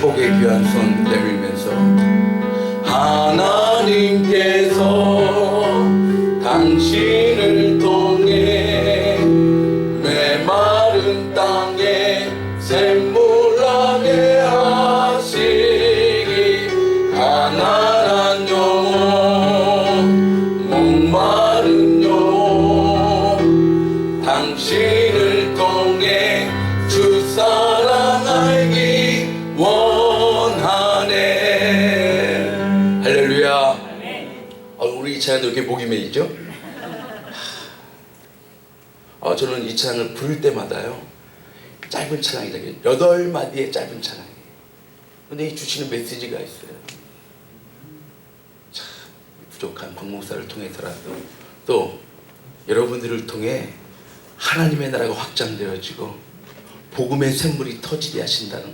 축복의 귀한 손 내밀면서 하나님께서 당신을 통해 메마른 땅에 샘물나게 하시기 가난한 영혼 목마른 영혼 당신을 통해 주 사랑 알기 원하네. 할렐루야. 우리 이 찬양도 이렇게 목이 메이죠? 저는 이 찬양을 부를 때마다요, 짧은 찬양이잖아요. 8마디의 짧은 찬양이에요. 근데 이 주시는 메시지가 있어요. 참 부족한 박 목사를 통해서라도 또 여러분들을 통해 하나님의 나라가 확장되어지고 복음의 샘물이 터지게 하신다는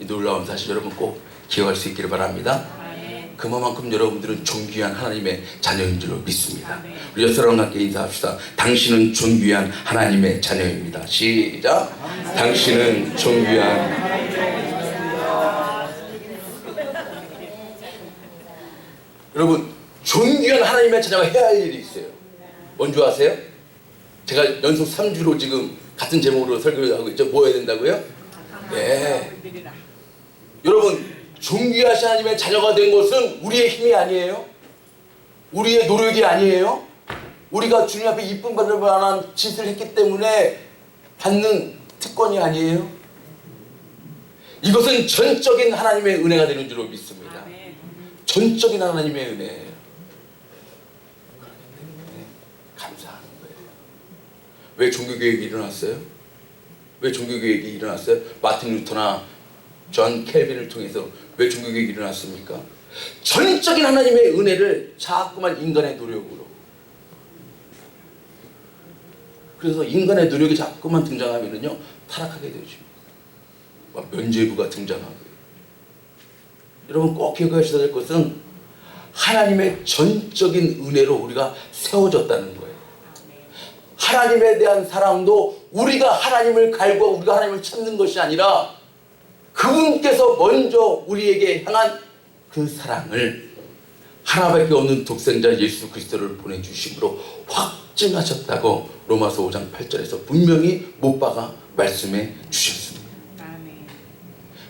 이 놀라운 사실 여러분 꼭 기억할 수 있기를 바랍니다. 그만큼 여러분들은 존귀한 하나님의 자녀인 줄로 믿습니다. 우리 여러분과 함께 인사합시다. 당신은 존귀한 하나님의 자녀입니다. 시작. 당신은 존귀한 여러분, 존귀한 하나님의 자녀가 해야 할 일이 있어요. 뭔지 아세요? 제가 연속 3주로 지금 같은 제목으로 설교를 하고 있죠. 뭐 해야 된다고요? 네. 여러분, 존귀하신 하나님의 자녀가 된 것은 우리의 힘이 아니에요. 우리의 노력이 아니에요. 우리가 주님 앞에 이쁨 받을 만한 짓을 했기 때문에 받는 특권이 아니에요. 이것은 전적인 하나님의 은혜가 되는 줄로 믿습니다. 전적인 하나님의 은혜예요. 그렇기 때문에 감사하는 거예요. 왜 종교개혁이 일어났어요? 왜 종교개혁이 일어났어요? 마틴 루터나 존 켈빈을 통해서 왜 종교개혁이 일어났습니까? 전적인 하나님의 은혜를 자꾸만 인간의 노력으로, 그래서 인간의 노력이 자꾸만 등장하면은요 타락하게 되죠. 막 면죄부가 등장하고. 여러분 꼭 기억하셔야 될 것은 하나님의 전적인 은혜로 우리가 세워졌다는 거예요. 하나님에 대한 사랑도 우리가 하나님을 갈구하고 우리가 하나님을 찾는 것이 아니라 그분께서 먼저 우리에게 향한 그 사랑을 하나밖에 없는 독생자 예수 그리스도를 보내주심으로 확증하셨다고 로마서 5장 8절에서 분명히 못 박아 말씀해 주셨습니다.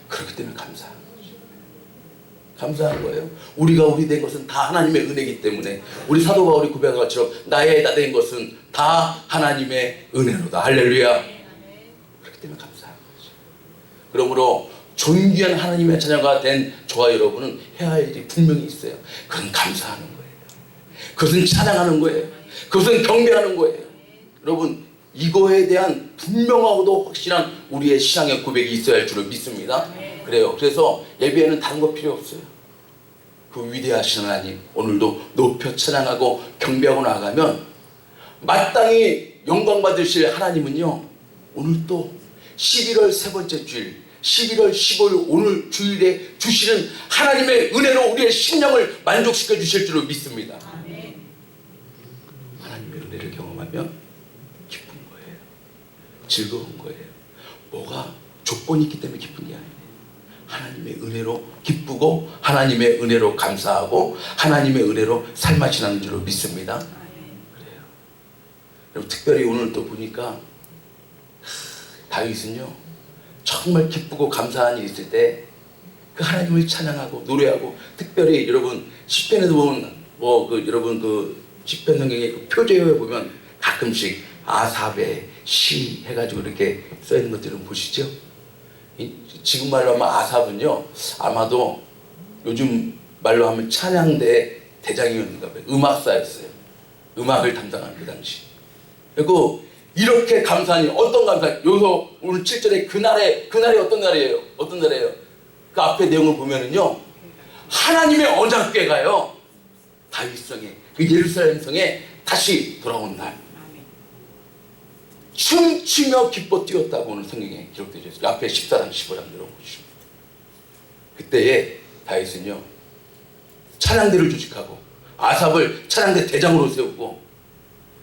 그렇기 때문에 감사한 거죠. 감사한 거예요. 우리가 우리 된 것은 다 하나님의 은혜이기 때문에 우리 사도 바울이 고백한 것처럼 나의 나 된 것은 다 하나님의 은혜로다. 할렐루야. 그렇기 때문에 감사한 거죠. 그러므로 존귀한 하나님의 자녀가 된 저와 여러분은 해야 할 일이 분명히 있어요. 그건 감사하는 거예요. 그것은 찬양하는 거예요. 그것은 경배하는 거예요. 여러분 이거에 대한 분명하고도 확실한 우리의 신앙의 고백이 있어야 할 줄을 믿습니다. 그래요. 그래서 예배에는 다른 거 필요 없어요. 그 위대하신 하나님 오늘도 높여 찬양하고 경배하고 나아가면 마땅히 영광 받으실 하나님은요, 오늘 또 11월 세 번째 주일 11월 15일 오늘 주일에 주시는 하나님의 은혜로 우리의 심령을 만족시켜 주실 줄을 믿습니다. 하나님의 은혜를 경험하면 기쁜 거예요. 즐거운 거예요. 뭐가 조건이 있기 때문에 기쁜 게 아니에요. 하나님의 은혜로 기쁘고 하나님의 은혜로 감사하고 하나님의 은혜로 삶맛이 나는 줄로 믿습니다. 그래요. 그리고 특별히 오늘 또 보니까 다윗은요 정말 기쁘고 감사한 일이 있을 때 그 하나님을 찬양하고 노래하고, 특별히 여러분 시편에도 보면 여러분 그 시편 성경의 그 표제에 보면 가끔씩 아삽의 시 해가지고 이렇게 써 있는 것들을 보시죠. 지금 말로 하면 아삽은요 아마도 요즘 말로 하면 찬양대 대장이었는가 봐요. 음악사였어요. 음악을 담당한 그 당시. 그리고 이렇게 감사하니 어떤 감사? 여기서 오늘 7절에 그날이 어떤 날이에요? 어떤 날이에요? 그 앞에 내용을 보면은요 하나님의 언약궤가요 다윗성에 그 예루살렘 성에 다시 돌아온 날 춤추며 기뻐 뛰었다고 오늘 성경에 기록되어 있어요. 앞에 14장 15장 들어보시면 그때에 다윗은요 찬양대를 조직하고 아삽을 찬양대 대장으로 세우고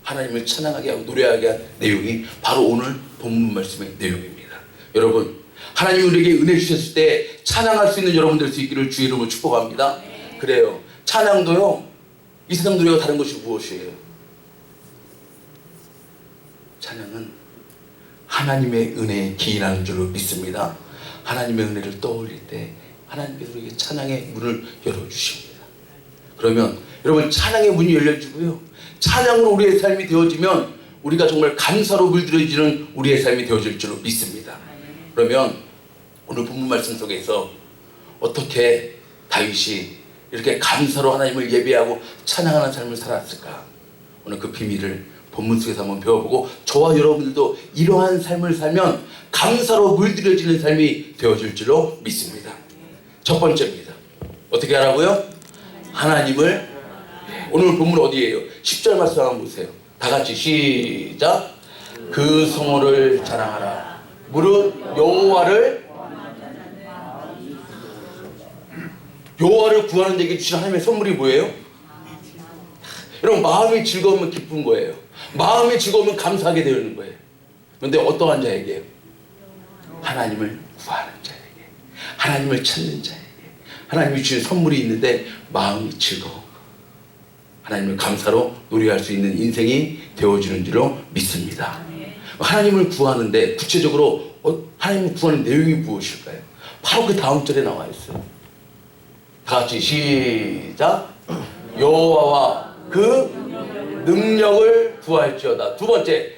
하나님을 찬양하게 하고 노래하게 한 내용이 바로 오늘 본문 말씀의 내용입니다. 여러분 하나님이 우리에게 은혜 주셨을 때 찬양할 수 있는 여러분 될 수 있기를 주의 이름으로 축복합니다. 그래요. 찬양도요, 이 세상 노래가 다른 것이 무엇이에요? 찬양은 하나님의 은혜에 기인하는 줄로 믿습니다. 하나님의 은혜를 떠올릴 때 하나님께서 우리에게 찬양의 문을 열어주십니다. 그러면 여러분, 찬양의 문이 열려지고요, 찬양으로 우리의 삶이 되어지면 우리가 정말 감사로 물들여지는 우리의 삶이 되어질 줄로 믿습니다. 그러면 오늘 본문 말씀 속에서 어떻게 다윗이 이렇게 감사로 하나님을 예배하고 찬양하는 삶을 살았을까? 오늘 그 비밀을 본문 속에서 한번 배워보고, 저와 여러분들도 이러한 삶을 살면 감사로 물들여지는 삶이 되어질 줄로 믿습니다. 첫 번째입니다. 어떻게 하라고요? 하나님을, 오늘 본문 어디예요? 10절 말씀 한번 보세요. 다 같이 시작. 그 성호를 자랑하라. 무릇 여호와를 구하는 자에게 주신 하나님의 선물이 뭐예요? 여러분, 마음이 즐거우면 기쁜 거예요. 마음이 즐거우면 감사하게 되는 거예요. 그런데 어떠한 자에게요? 하나님을 구하는 자에게, 하나님을 찾는 자에게 하나님이 주신 선물이 있는데 마음이 즐거워, 하나님을 감사로 노래할 수 있는 인생이 되어지는 줄로 믿습니다. 하나님을 구하는데 구체적으로 하나님을 구하는 내용이 무엇일까요? 바로 그 다음 절에 나와 있어요. 다 같이 시작. 여호와와 그 능력을 구할지어다. 두 번째,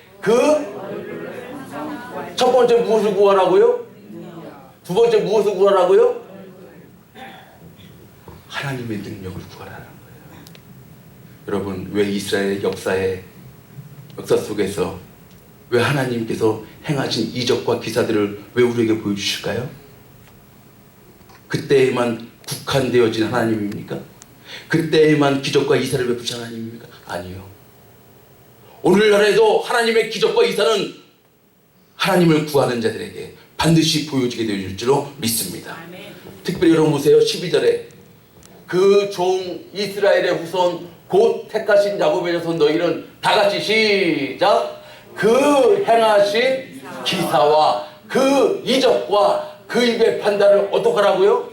첫 번째 무엇을 구하라고요? 두 번째 무엇을 구하라고요? 하나님의 능력을 구하라는 거예요. 여러분, 왜 이스라엘 역사 속에서 왜 하나님께서 행하신 이적과 기사들을 왜 우리에게 보여주실까요? 그때에만 국한되어진 하나님입니까? 그때에만 기적과 이사를 베푸신 하나님입니까? 아니요. 오늘날에도 하나님의 기적과 이사는 하나님을 구하는 자들에게 반드시 보여지게 되어질 줄로 믿습니다. 특별히 여러분 보세요. 12절에 그 종 이스라엘의 후손 곧 택하신 야곱의 자손 너희는 다 같이 시작. 그 행하신 기사와 그 이적과 그 입의 판단을 어떻게 하라고요?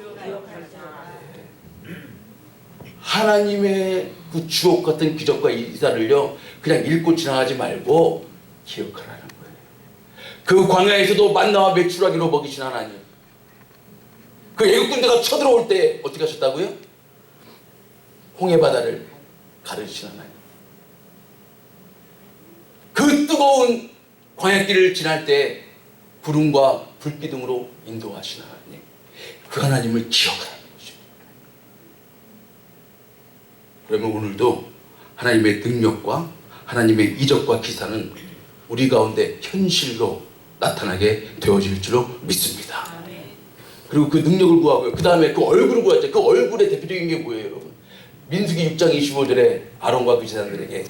하나님의 그 주옥 같은 기적과 이사를요, 그냥 읽고 지나가지 말고 기억하라는 거예요. 그 광야에서도 만나와 메추라기로 먹이신 하나님, 그 애국 군대가 쳐들어올 때 어떻게 하셨다고요? 홍해바다를 가르치신 하나님, 그 뜨거운 광야길을 지날 때 구름과 불기둥으로 인도하신 하나님, 그 하나님을 기억하라는 것입니다. 그러면 오늘도 하나님의 능력과 하나님의 이적과 기사는 우리 가운데 현실로 나타나게 되어질 줄로 믿습니다. 그리고 그 능력을 구하고요, 그 다음에 그 얼굴을 구하죠. 그 얼굴의 대표적인 게 뭐예요, 여러분? 민수기 6장 25절에 아론과 그 제사장들에게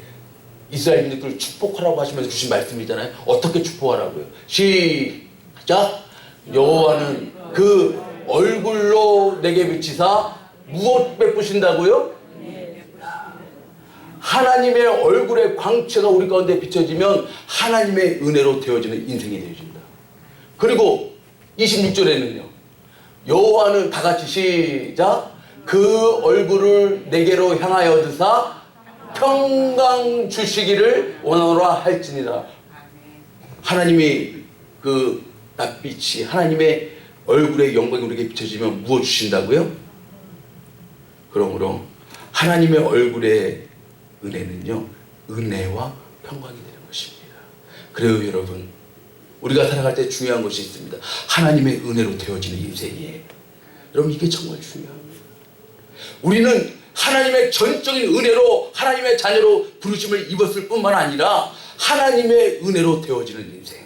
이스라엘 민족들을 축복하라고 하시면서 주신 말씀이잖아요. 어떻게 축복하라고요? 시작. 여호와는 그 얼굴로 내게 비치사 무엇 베푸신다고요? 하나님의 얼굴의 광채가 우리 가운데 비춰지면 하나님의 은혜로 되어지는 인생이 되어진다. 그리고 26절에는요, 여호와는 다 같이 시작. 그 얼굴을 내게로 향하여 드사 평강 주시기를 원하노라 할지니라. 하나님이 그 낯빛이, 하나님의 얼굴의 영광이 우리에게 비춰지면 무엇 주신다고요? 그러므로 하나님의 얼굴의 은혜는요, 은혜와 평강이 되는 것입니다. 그래요, 여러분, 우리가 살아갈 때 중요한 것이 있습니다. 하나님의 은혜로 되어지는 인생이에요. 여러분, 이게 정말 중요합니다. 우리는 하나님의 전적인 은혜로 하나님의 자녀로 부르심을 입었을 뿐만 아니라 하나님의 은혜로 되어지는 인생,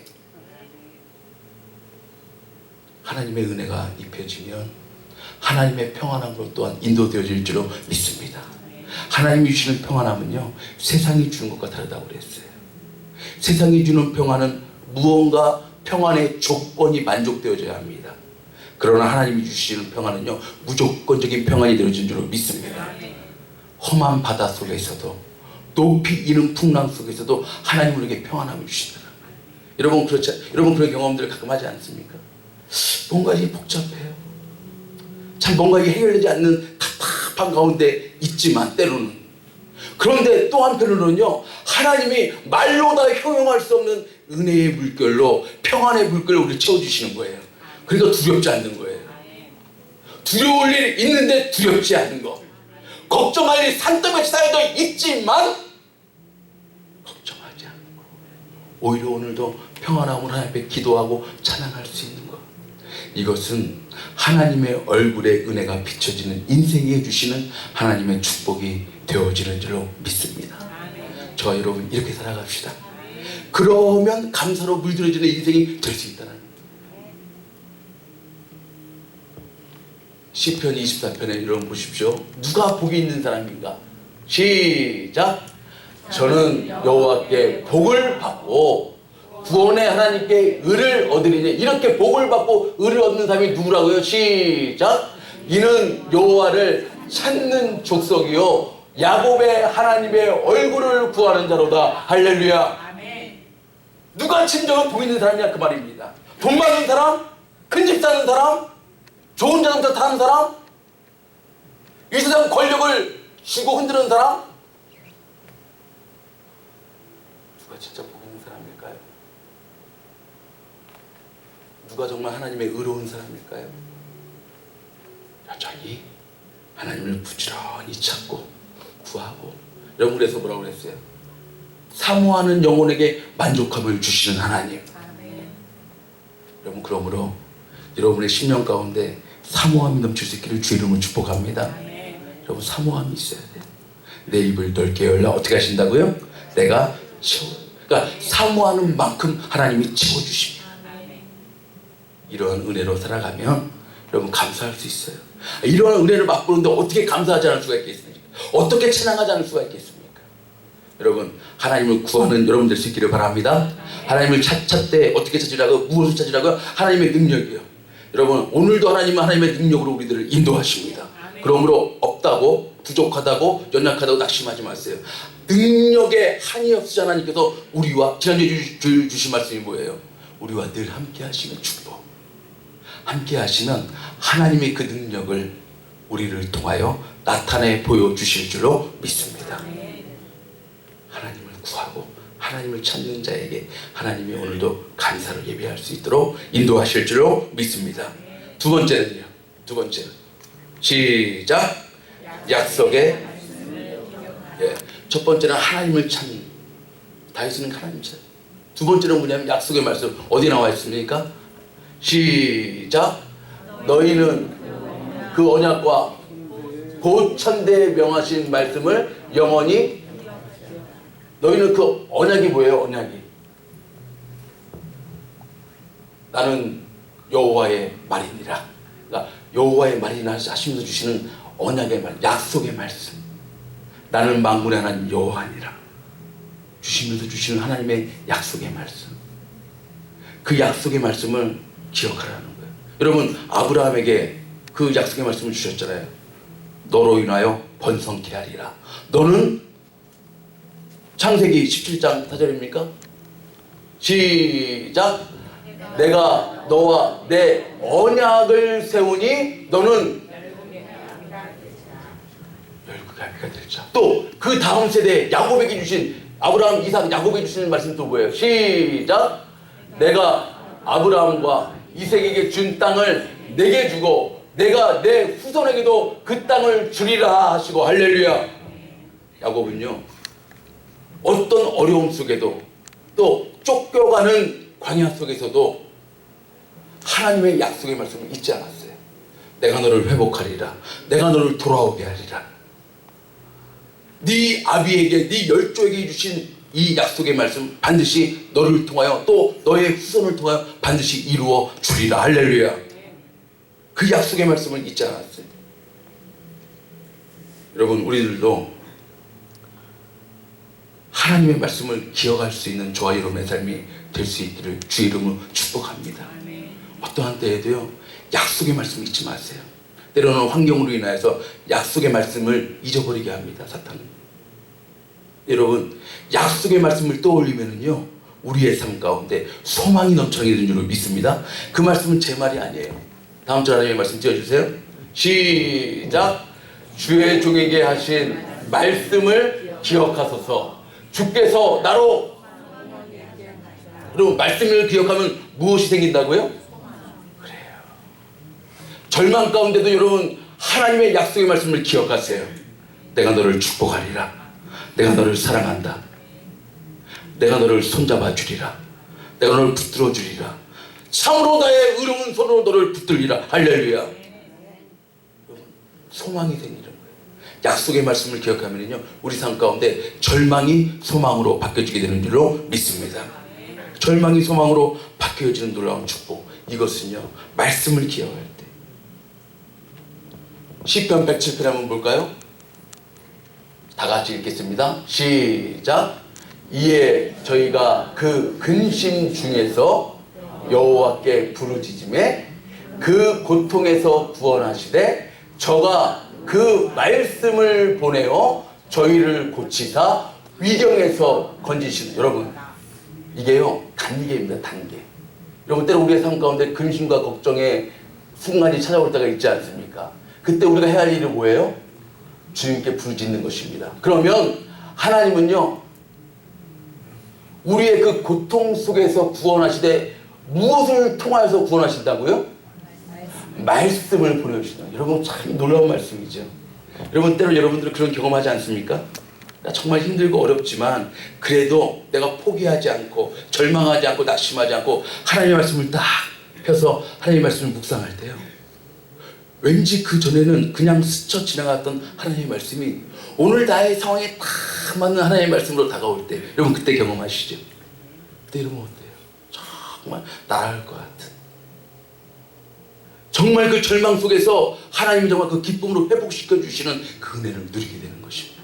하나님의 은혜가 입혀지면 하나님의 평안함으로 또한 인도되어질 줄로 믿습니다. 하나님이 주시는 평안함은요, 세상이 주는 것과 다르다고 그랬어요. 세상이 주는 평안은 무언가 평안의 조건이 만족되어져야 합니다. 그러나 하나님이 주시는 평안은요, 무조건적인 평안이 되어진 줄로 믿습니다. 험한 바다 속에서도, 높이 이는 풍랑 속에서도 하나님은 우리에게 평안함을 주시더라고요. 여러분 그런 경험들을 가끔 하지 않습니까? 뭔가 이게 복잡해요. 참 뭔가 이게 해결되지 않는 답답한 가운데 있지만 때로는, 그런데 또 한편으로는요, 하나님이 말로 다 형용할 수 없는 은혜의 물결로, 평안의 물결로 우리를 채워주시는 거예요. 그러니까 두렵지 않는 거예요. 두려울 일이 있는데 두렵지 않은 거, 걱정할 일이 산더미 쌓여도 있지만 걱정하지 않는 거, 오히려 오늘도 평안함으로 하나님 앞에 기도하고 찬양할 수 있는 것, 이것은 하나님의 얼굴에 은혜가 비춰지는 인생에 주시는 하나님의 축복이 되어지는 줄로 믿습니다. 저와 여러분 이렇게 살아갑시다. 그러면 감사로 물들어지는 인생이 될 수 있다는 거예요. 시편 24편에 이런 보십시오. 누가 복이 있는 사람인가? 시작. 저는 여호와께 복을 받고 구원의 하나님께 의를 얻으리니. 이렇게 복을 받고 의를 얻는 사람이 누구라고요? 시작. 이는 여호와를 찾는 족속이요 야곱의 하나님의 얼굴을 구하는 자로다. 할렐루야. 누가 진정한 복 있는 사람이냐 그 말입니다. 돈 많은 사람? 큰 집 사는 사람? 좋은 자동차 타는 사람? 이 세상 권력을 쥐고 흔드는 사람? 누가 진짜 복 있는 사람일까요? 누가 정말 하나님의 의로운 사람일까요? 여전히 하나님을 부지런히 찾고 구하고. 여러분 그래서 뭐라고 그랬어요? 사모하는 영혼에게 만족함을 주시는 하나님. 여러분 그러므로 여러분의 심령 가운데 사모함이 넘칠 수 있기를 주 이름으로 축복합니다. 여러분 사모함이 있어야 돼요. 내 입을 넓게 열라 어떻게 하신다고요? 내가 채워. 그러니까 사모하는 만큼 하나님이 채워주십니다. 이러한 은혜로 살아가면 여러분 감사할 수 있어요. 이러한 은혜를 맛보는데 어떻게 감사하지 않을 수가 있겠습니까? 어떻게 찬양하지 않을 수가 있겠습니까? 여러분 하나님을 구하는 여러분 될 수 있기를 바랍니다. 하나님을 찾되 어떻게 찾으라고? 무엇을 찾으라고요? 하나님의 능력이요. 여러분 오늘도 하나님은 하나님의 능력으로 우리들을 인도하십니다. 그러므로 없다고, 부족하다고, 연약하다고 낙심하지 마세요. 능력에 한이 없으시 하나님께서 우리와, 지난주에 주신 말씀이 뭐예요? 우리와 늘 함께 하시는 축복. 함께 하시면 하나님의 그 능력을 우리를 통하여 나타내 보여주실 줄로 믿습니다. 하나님을 구하고 하나님을 찾는 자에게 하나님이 오늘도 감사를 예배할 수 있도록 인도하실 줄로 믿습니다. 두 번째는요. 두 번째는 시작. 약속의 첫 번째는 하나님을 찾는, 다윗은 하나님을 찾는. 두 번째는 뭐냐면 약속의 말씀. 어디 나와 있습니까? 시작. 너희는 그 언약과 곧 천대에 명하신 말씀을 영원히. 너희는 그 언약이 뭐예요? 언약이 나는 여호와의 말이니라. 그러니까 여호와의 말이나 하시면서 주시는 언약의 말, 약속의 말씀. 나는 만군의 하나님 여호와니라 주시면서 주시는 하나님의 약속의 말씀. 그 약속의 말씀을 기억하라는 거예요. 여러분 아브라함에게 그 약속의 말씀을 주셨잖아요. 너로 인하여 번성케 하리라. 너는 창세기 17장 4절입니까? 시작. 내가 너와 내 언약을 세우니 너는 열국의 아비가 될 자. 또 그 다음 세대에 야곱에게 주신, 아브라함, 이삭, 야곱에게 주시는 말씀 또 뭐예요? 시작. 내가 아브라함과 이삭에게 준 땅을 내게 주고 내가 내 후손에게도 그 땅을 주리라 하시고. 할렐루야. 야곱은요 어떤 어려움 속에도 또 쫓겨가는 광야 속에서도 하나님의 약속의 말씀을 잊지 않았어요. 내가 너를 회복하리라. 내가 너를 돌아오게 하리라. 네 아비에게, 네 열조에게 주신 이 약속의 말씀 반드시 너를 통하여 또 너의 후손을 통하여 반드시 이루어 주리라. 할렐루야. 그 약속의 말씀을 잊지 않았어요. 여러분 우리들도 하나님의 말씀을 기억할 수 있는 저와 여러분의 삶이 될 수 있기를 주 이름으로 축복합니다. 어떠한 때에도요 약속의 말씀 잊지 마세요. 때로는 환경으로 인하여서 약속의 말씀을 잊어버리게 합니다. 사탄은. 여러분 약속의 말씀을 떠올리면은요 우리의 삶 가운데 소망이 넘쳐나게 되는 줄 믿습니다. 그 말씀은 제 말이 아니에요. 다음 절 하나님의 말씀 띄워주세요. 시작. 주의 종에게 하신 말씀을 기억하소서. 주께서 나로. 여러분, 말씀을 기억하면 무엇이 생긴다고요? 그래요. 절망 가운데도 여러분 하나님의 약속의 말씀을 기억하세요. 내가 너를 축복하리라. 내가 너를 사랑한다. 내가 너를 손잡아 주리라. 내가 너를 붙들어 주리라. 참으로 나의 의로운 손으로 너를 붙들리라. 할렐루야. 소망이 생기는 거예요. 약속의 말씀을 기억하면요, 우리 삶 가운데 절망이 소망으로 바뀌어지게 되는 줄로 믿습니다. 절망이 소망으로 바뀌어지는 놀라운 축복. 이것은요, 말씀을 기억할 때. 시편 107편 한번 볼까요? 다 같이 읽겠습니다. 시작. 이에 저희가 그 근심 중에서 여호와께 부르짖음에 그 고통에서 구원하시되 저가 그 말씀을 보내어 저희를 고치사 위경에서 건지시는. 여러분, 이게요 단계입니다. 단계. 여러분, 때로 우리의 삶 가운데 근심과 걱정의 순간이 찾아올 때가 있지 않습니까? 그때 우리가 해야 할 일은 뭐예요? 주님께 부르짖는 것입니다. 그러면 하나님은요, 우리의 그 고통 속에서 구원하시되 무엇을 통하여서 구원하신다고요? 말씀을 보내주신다. 여러분, 참 놀라운 말씀이죠. 여러분, 때로 여러분들은 그런 경험하지 않습니까? 정말 힘들고 어렵지만 그래도 내가 포기하지 않고 절망하지 않고 낙심하지 않고 하나님의 말씀을 딱 펴서 하나님의 말씀을 묵상할 때요, 왠지 그 전에는 그냥 스쳐 지나갔던 하나님의 말씀이 오늘 나의 상황에 딱 맞는 하나님의 말씀으로 다가올 때, 여러분 그때 경험하시죠? 그때 여러분 어때요? 정말 날아갈 것 같은, 정말 그 절망 속에서 하나님이 정말 그 기쁨으로 회복시켜 주시는 그 은혜를 누리게 되는 것입니다.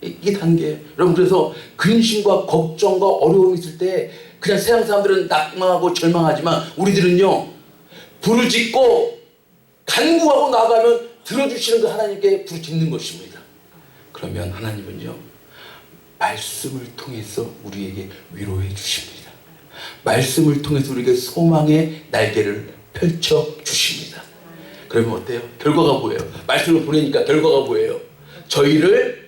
이게 단계예요. 여러분, 그래서 근심과 걱정과 어려움이 있을 때 그냥 세상 사람들은 낙망하고 절망하지만 우리들은요, 부르짖고 간구하고 나아가면 들어주시는 그 하나님께 부르짖는 것입니다. 그러면 하나님은요, 말씀을 통해서 우리에게 위로해 주십니다. 말씀을 통해서 우리에게 소망의 날개를 펼쳐 주십니다. 그러면 어때요? 결과가 뭐예요? 말씀을 보내니까 결과가 뭐예요? 저희를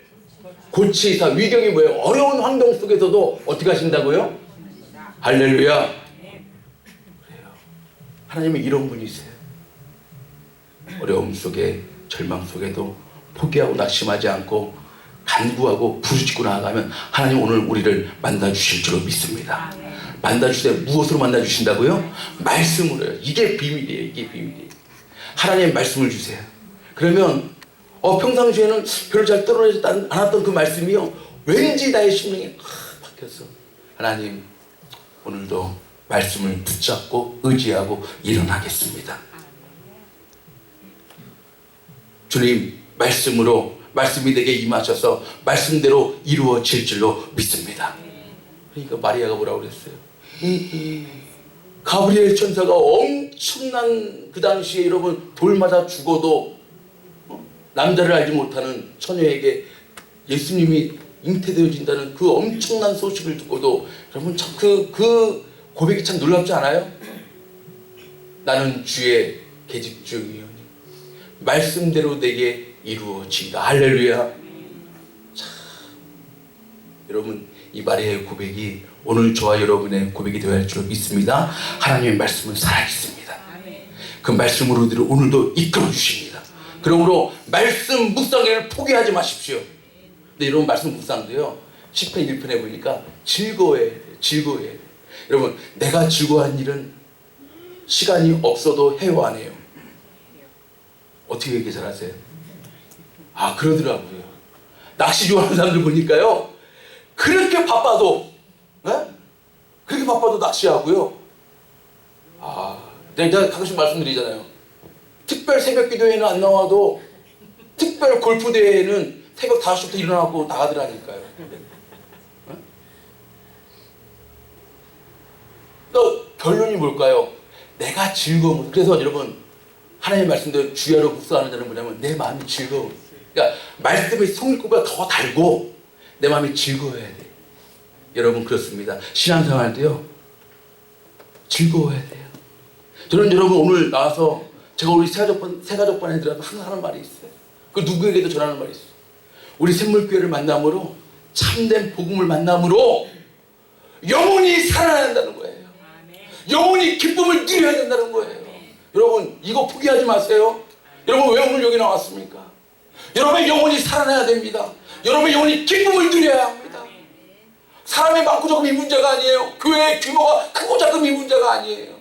고치사. 위경이 뭐예요? 어려운 환경 속에서도 어떻게 하신다고요? 할렐루야. 그래요. 하나님은 이런 분이세요. 어려움 속에, 절망 속에도 포기하고 낙심하지 않고 간구하고 부르짖고 나아가면 하나님 오늘 우리를 만나주실 줄로 믿습니다. 만나주실 때 무엇으로 만나주신다고요? 말씀으로요. 이게 비밀이에요. 이게 비밀이에요. 하나님의 말씀을 주세요. 그러면 평상시에는 별로 잘 떨어지지 않았던 그 말씀이요, 왠지 나의 심령에 박혔어. 하나님, 오늘도 말씀을 붙잡고 의지하고 일어나겠습니다. 주님, 말씀이 내게 임하셔서 말씀대로 이루어질 줄로 믿습니다. 그러니까 마리아가 뭐라고 그랬어요? 가브리엘 천사가 엄청난, 그 당시에 여러분 돌 맞아 죽어도 남자를 알지 못하는 처녀에게 예수님이 잉태되어진다는 그 엄청난 소식을 듣고도 여러분 참 그 고백이 참 놀랍지 않아요? 나는 주의 계집종이오니 말씀대로 내게 이루어지다. 할렐루야. 참, 여러분, 이 마리아의 고백이 오늘 저와 여러분의 고백이 되어야 할 줄 믿습니다. 하나님의 말씀은 살아있습니다. 그 말씀으로 우리를 오늘도 이끌어 주십니다. 그러므로 말씀 묵상을 포기하지 마십시오. 근데 여러분, 말씀 묵상도요, 10편 1편에 보니까 즐거워해야 돼요. 즐거워해야 돼요. 여러분, 내가 즐거워한 일은 시간이 없어도 해요, 안 해요? 어떻게 이렇게 잘하세요? 그러더라고요. 낚시 좋아하는 사람들 보니까요, 그렇게 바빠도, 그렇게 바빠도 낚시하고요. 내가 가끔씩 말씀드리잖아요. 특별 새벽 기도회는 안 나와도 특별 골프 대회는 새벽 5시부터 일어나고 나가더라니까요. 또 결론이 뭘까요? 내가 즐거움. 그래서 여러분, 하나님의 말씀대로 주야로 묵상하는 자는 뭐냐면 내 마음이 즐거워. 그러니까 말씀의 송이꽃보다 더 달고 내 마음이 즐거워야 돼. 여러분 그렇습니다. 신앙생활도요 즐거워야 돼요. 저는 여러분 오늘 나와서 제가 우리 새가족반 애들한테 항상 하는 말이 있어요. 그 누구에게도 전하는 말이 있어요. 우리 샘물교회를 만남으로 참된 복음을 만남으로 영혼이 살아나야 한다는 거예요. 영혼이 기쁨을 누려야 된다는 거예요. 여러분 이거 포기하지 마세요. 여러분 왜 오늘 여기 나왔습니까? 여러분의 영혼이 살아나야 됩니다. 여러분의 영혼이 기쁨을 누려야 합니다. 사람이 많고 적음이 문제가 아니에요. 교회의 규모가 크고 작음이 문제가 아니에요.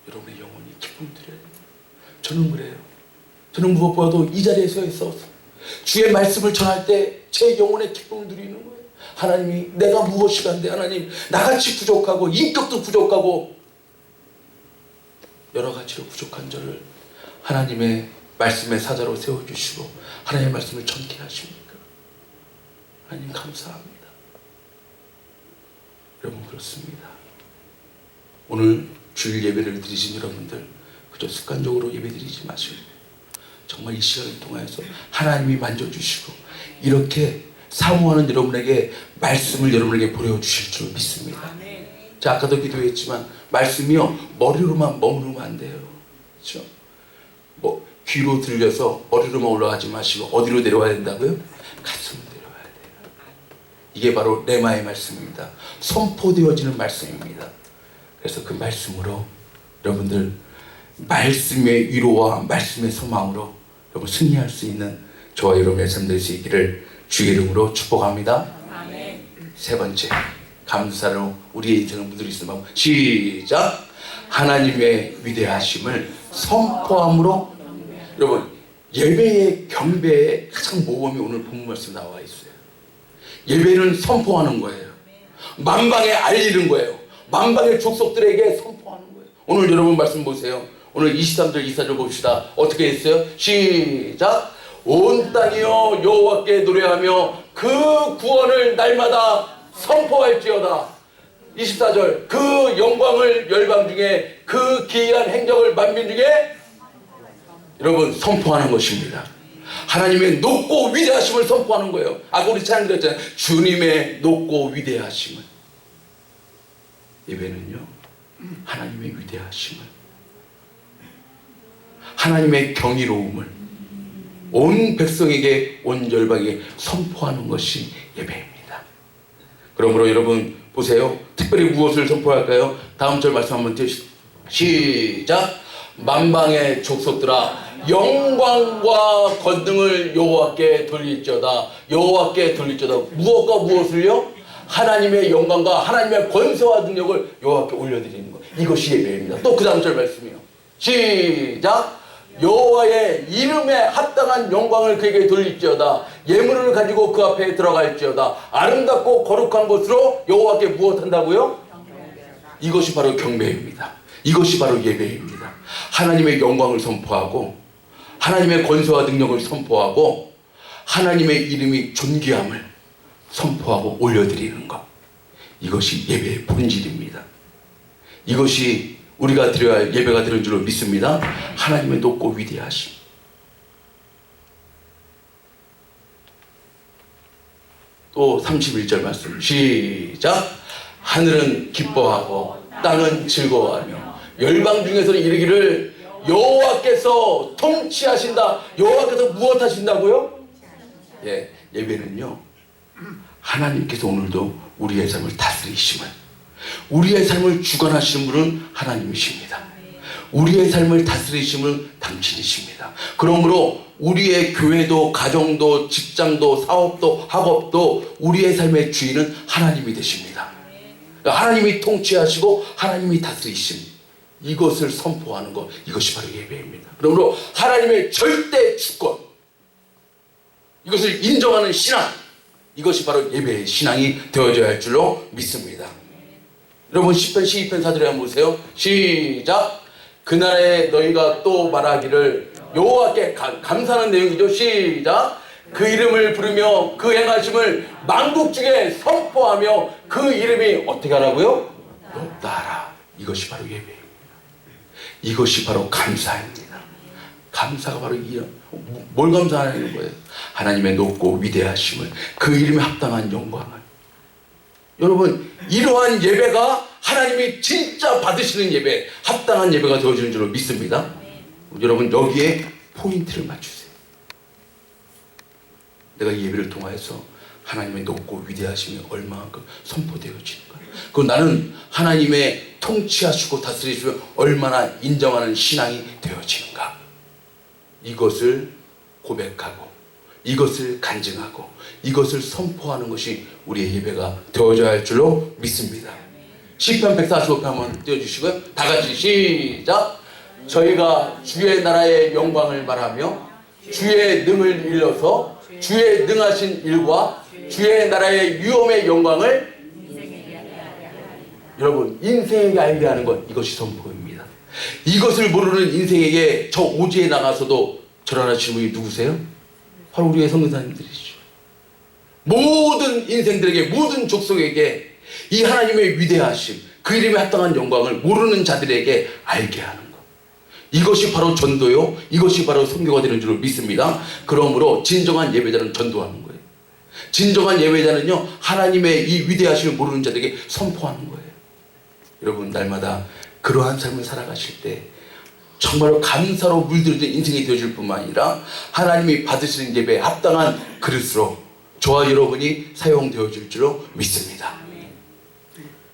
여러분의 영혼이 기쁨을 누려야 됩니다. 저는 그래요. 저는 무엇보다도 이 자리에 서 있어서 주의 말씀을 전할 때 제 영혼의 기쁨을 누리는 거예요. 하나님이 내가 무엇이 간데 하나님 나같이 부족하고 인격도 부족하고 여러 가지로 부족한 저를 하나님의 말씀의 사자로 세워주시고 하나님의 말씀을 전케 하십니까? 하나님 감사합니다. 여러분 그렇습니다. 오늘 주일 예배를 드리신 여러분들 그저 습관적으로 예배 드리지 마시고 정말 이 시간을 통하여서 하나님이 만져주시고 이렇게 사모하는 여러분에게 말씀을 여러분에게 보여주실 줄 믿습니다. 자, 아까도 기도했지만 말씀이요 머리로만 머무르면 안 돼요. 그렇죠? 뭐 귀로 들려서 머리로만 올라가지 마시고 어디로 내려와야 된다고요? 가슴으로 내려와야 돼요. 이게 바로 레마의 말씀입니다. 선포되어지는 말씀입니다. 그래서 그 말씀으로 여러분들 말씀의 위로와 말씀의 소망으로 여러분 승리할 수 있는 저와 여러분의 삶 될 수 있기를 주의 이름으로 축복합니다. 아멘. 세 번째, 감사로 우리의 인생을 무드릴 방 시작. 하나님의 위대하심을 선포함으로. 여러분 예배의 경배의 가장 모범이 오늘 본문 말씀 나와 있어요. 예배는 선포하는 거예요. 만방에 알리는 거예요. 만방의 족속들에게 선포하는 거예요. 오늘 여러분 말씀 보세요. 오늘 23절 24절 봅시다. 어떻게 했어요? 시작. 온 땅이여 여호와께 노래하며 그 구원을 날마다 선포할지어다. 24절 그 영광을 열방 중에 그 기이한 행적을 만민 중에 여러분 선포하는 것입니다. 하나님의 높고 위대하심을 선포하는 거예요. 아까 우리 찬양 드렸잖아요. 주님의 높고 위대하심을. 예배는요 하나님의 위대하심을, 하나님의 경이로움을 온 백성에게 온 열방에게 선포하는 것이 예배입니다. 그러므로 여러분 보세요. 특별히 무엇을 선포할까요? 다음 절 말씀 한번 띄우시죠. 시작. 만방의 족속들아 영광과 권능을 여호와께 돌릴지어다. 여호와께 돌릴지어다. 무엇과 무엇을요? 하나님의 영광과 하나님의 권세와 능력을 여호와께 올려드리는 것. 이것이 예배입니다. 또 그 다음 절 말씀이요. 시작. 여호와의 이름에 합당한 영광을 그에게 돌릴지어다. 예물을 가지고 그 앞에 들어갈지어다. 아름답고 거룩한 것으로 여호와께 무엇한다고요? 이것이 바로 경배입니다. 이것이 바로 예배입니다. 하나님의 영광을 선포하고 하나님의 권세와 능력을 선포하고 하나님의 이름이 존귀함을 선포하고 올려드리는 것. 이것이 예배의 본질입니다. 이것이 우리가 드려야 할 예배가 되는 줄로 믿습니다. 하나님의 높고 위대하심. 또 31절 말씀 시작. 하늘은 기뻐하고 땅은 즐거워하며 열방 중에서는 이르기를 여호와께서 통치하신다. 여호와께서 무엇 하신다고요? 예, 예배는요 하나님께서 오늘도 우리의 삶을 다스리심을, 우리의 삶을 주관하시는 분은 하나님이십니다. 우리의 삶을 다스리시는 분은 당신이십니다. 그러므로 우리의 교회도 가정도 직장도 사업도 학업도 우리의 삶의 주인은 하나님이 되십니다. 하나님이 통치하시고 하나님이 다스리십니다. 이것을 선포하는 것, 이것이 바로 예배입니다. 그러므로 하나님의 절대 주권, 이것을 인정하는 신앙, 이것이 바로 예배의 신앙이 되어져야 할 줄로 믿습니다. 여러분 10편 12편 4절에 한번 보세요. 시작. 그날에 너희가 또 말하기를 여호와께 감사하는 내용이죠. 시작. 그 이름을 부르며 그 행하심을 만국 중에 선포하며 그 이름이 어떻게 하라고요? 높다 하라. 이것이 바로 예배입니다. 이것이 바로 감사입니다. 감사가 바로 뭘 감사하는 거예요? 하나님의 높고 위대하심을, 그 이름에 합당한 영광을. 여러분, 이러한 예배가 하나님이 진짜 받으시는 예배, 합당한 예배가 되어지는 줄로 믿습니다. 여러분, 여기에 포인트를 맞추세요. 내가 이 예배를 통하여서 하나님의 높고 위대하심이 얼마만큼 선포되어지는가. 그리고 나는 하나님의 통치하시고 다스리시며 얼마나 인정하는 신앙이 되어지는가. 이것을 고백하고, 이것을 간증하고, 이것을 선포하는 것이 우리의 예배가 되어져야 할 줄로 믿습니다. 시편 145편 한번 띄워주시고요. 다 같이 시작. 저희가 주의 나라의 영광을 말하며 주의 능을 일러서 주의 능하신 일과 주의 나라의 위엄의 영광을 여러분, 인생에게 알게 하는 것, 이것이 선포입니다. 이것을 모르는 인생에게 저 오지에 나가서도 절하시는 분이 누구세요? 바로 우리의 선교사님들이시죠. 모든 인생들에게, 모든 족속에게 이 하나님의 위대하심, 그 이름에 합당한 영광을 모르는 자들에게 알게 하는 것, 이것이 바로 전도요, 이것이 바로 선교가 되는 줄 믿습니다. 그러므로 진정한 예배자는 전도하는 거예요. 진정한 예배자는요, 하나님의 이 위대하심을 모르는 자들에게 선포하는 거예요. 여러분, 날마다 그러한 삶을 살아가실 때 정말로 감사로 물들어진 인생이 되어질 뿐만 아니라 하나님이 받으시는 예배에 합당한 그릇으로 저와 여러분이 사용되어질 줄로 믿습니다.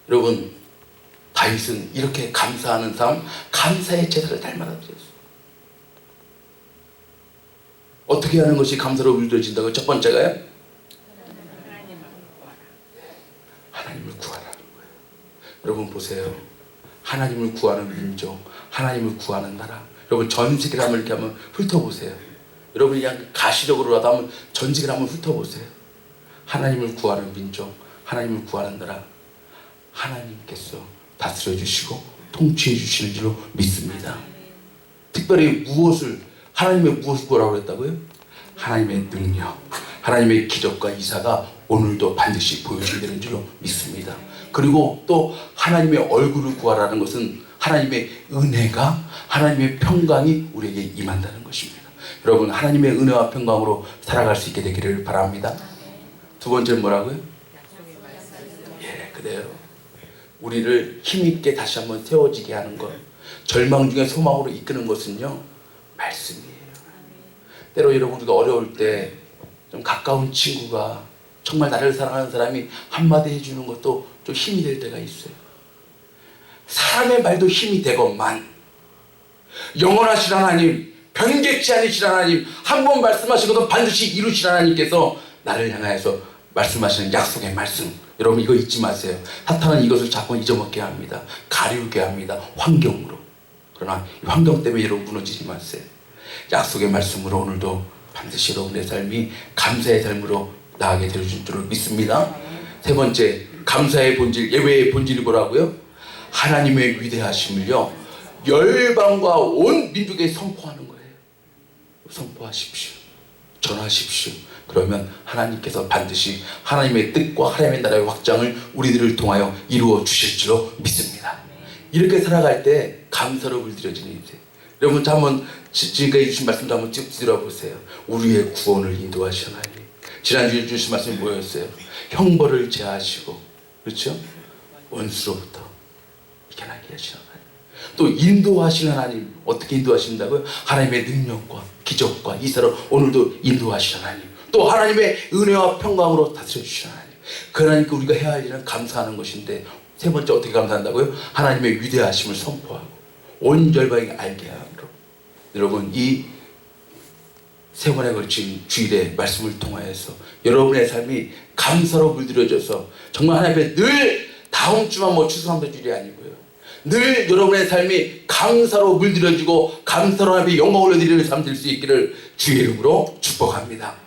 여러분, 다윗은 이렇게 감사하는 삶, 감사의 제사를 날마다 드렸어요. 어떻게 하는 것이 감사로 물들어진다고요? 첫 번째가요, 하나님을 구하라는 거예요. 여러분 보세요. 하나님을 구하는 민족, 하나님을 구하는 나라. 여러분, 전 세계를 한번 이렇게 한번 훑어보세요. 여러분이 그냥 가시적으로라도 한번 전 세계를 한번 훑어보세요. 하나님을 구하는 민족, 하나님을 구하는 나라. 하나님께서 다스려 주시고 통치해 주시는 줄로 믿습니다. 특별히 하나님의 무엇을 구하라고 그랬다고요? 하나님의 능력, 하나님의 기적과 이사가 오늘도 반드시 보여지게 줄로 믿습니다. 그리고 또 하나님의 얼굴을 구하라는 것은 하나님의 은혜가, 하나님의 평강이 우리에게 임한다는 것입니다. 여러분, 하나님의 은혜와 평강으로 살아갈 수 있게 되기를 바랍니다. 두 번째는 뭐라고요? 예, 그래요. 우리를 힘있게 다시 한번 세워지게 하는 것, 절망 중에 소망으로 이끄는 것은요, 말씀이에요. 때로 여러분, 우리가 어려울 때 좀 가까운 친구가, 정말 나를 사랑하는 사람이 한마디 해주는 것도 좀 힘이 될 때가 있어요. 사람의 말도 힘이 되건만 영원하신 하나님, 변개치 않으신 하나님, 한 번 말씀하시고도 반드시 이루신 하나님께서 나를 향하여서 말씀하시는 약속의 말씀, 여러분 이거 잊지 마세요. 사탄은 이것을 자꾸 잊어먹게 합니다. 가리우게 합니다. 환경으로. 그러나 이 환경 때문에 여러분 무너지지 마세요. 약속의 말씀으로 오늘도 반드시 여러분의 삶이 감사의 삶으로 나아가게 되어줄 줄을 믿습니다. 세 번째, 감사의 본질, 예배의 본질이 뭐라고요? 하나님의 위대하심을요, 열방과 온 민족에 선포하는 거예요. 선포하십시오. 전하십시오. 그러면 하나님께서 반드시 하나님의 뜻과 하나님의 나라의 확장을 우리들을 통하여 이루어 주실 줄로 믿습니다. 이렇게 살아갈 때 감사로 물들여지는 인생. 여러분, 한번 지금까지 주신 말씀도 한번 쭉 뒤돌아보세요. 우리의 구원을 인도하신 하나님. 지난주에 주신 말씀이 뭐였어요? 형벌을 제하시고, 그렇죠? 원수로부터 이겨나게 하시는 하나님. 또 인도하시는 하나님. 어떻게 인도하신다고요? 하나님의 능력과 기적과 이사로 오늘도 인도하시는 하나님. 또 하나님의 은혜와 평강으로 다스려 주시는 하나님. 그 하나님께 우리가 해야 할 일은 감사하는 것인데, 세 번째 어떻게 감사한다고요? 하나님의 위대하심을 선포하고 온 열방이 알게 하므로. 여러분, 이 세 번에 걸친 주일의 말씀을 통하여서 여러분의 삶이 감사로 물들여져서 정말 하나님 앞에 늘 다음 주만 추수감사 주일이 아니고요, 늘 여러분의 삶이 감사로 물들여지고 감사로 하나님 앞에 영광을 올려드리는 삶 될 수 있기를 주의 이름으로 축복합니다.